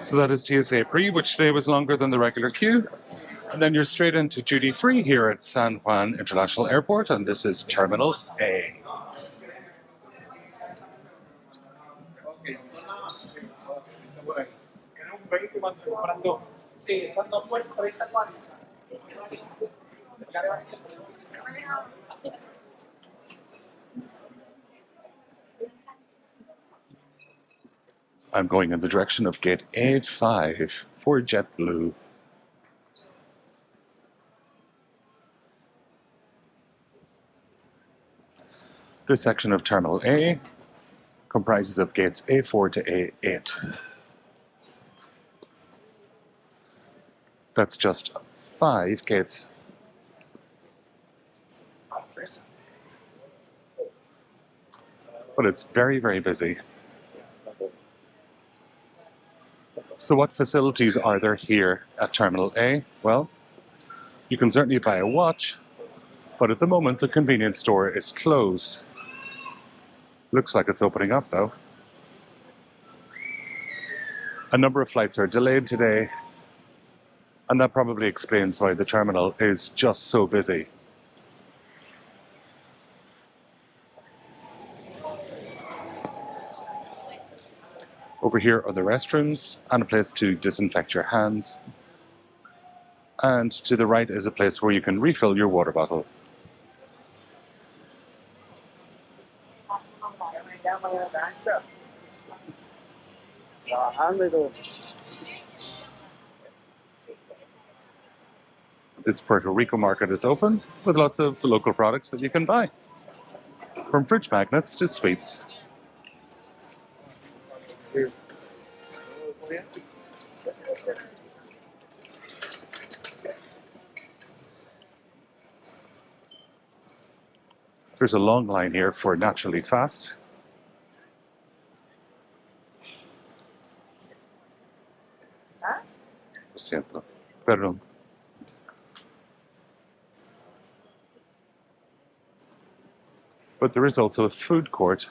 So that is TSA Pre, which today was longer than the regular queue. And then you're straight into duty free here at San Juan International Airport, and this is Terminal A. I'm going in the direction of gate A5 for JetBlue. This section of Terminal A comprises of gates A4 to A8. That's just 5 gates. But it's very, very busy. So what facilities are there here at Terminal A? Well, you can certainly buy a watch, but at the moment the convenience store is closed. Looks like it's opening up though. A number of flights are delayed today, and that probably explains why the terminal is just so busy. Over here are the restrooms and a place to disinfect your hands. And to the right is a place where you can refill your water bottle. This Puerto Rico market is open with lots of local products that you can buy, from fridge magnets to sweets. There's a long line here for Naturally Fast. Lo siento. Perdón. But there is also a food court.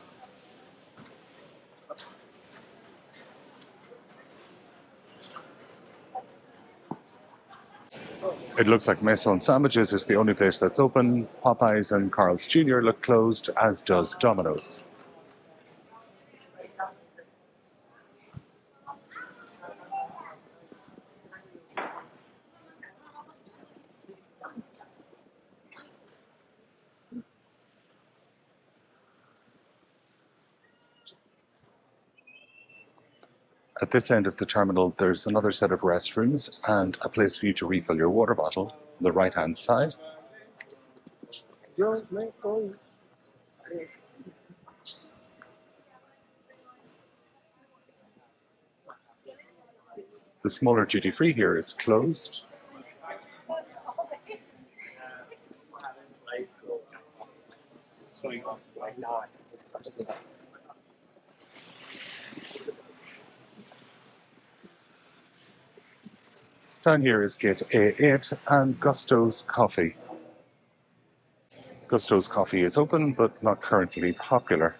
It looks like Mesa and Sandwiches is the only place that's open. Popeyes and Carl's Jr. look closed, as does Domino's. At this end of the terminal, there's another set of restrooms and a place for you to refill your water bottle on the right-hand side. The smaller duty-free here is closed. Down here is gate A8 and Gusto's Coffee. Gusto's Coffee is open but not currently popular.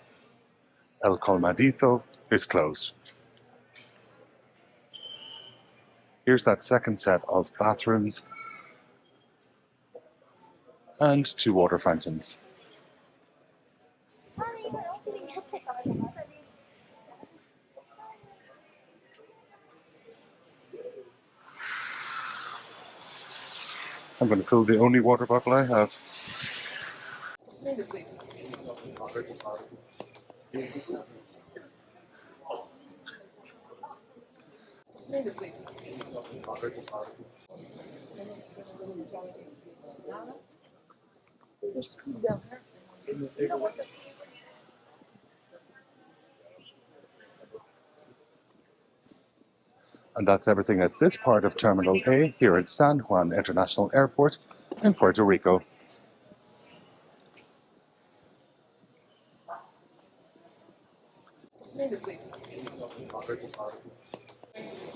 El Colmadito is closed. Here's that second set of bathrooms and 2 water fountains. I'm going to fill the only water bottle I have. There's food down there. And that's everything at this part of Terminal A here at San Juan International Airport in Puerto Rico.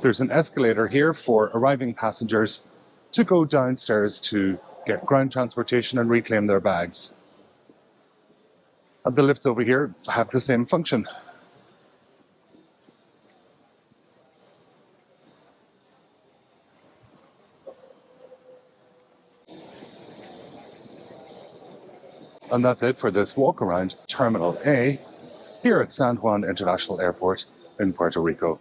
There's an escalator here for arriving passengers to go downstairs to get ground transportation and reclaim their bags. And the lifts over here have the same function. And that's it for this walk around Terminal A here at San Juan International Airport in Puerto Rico.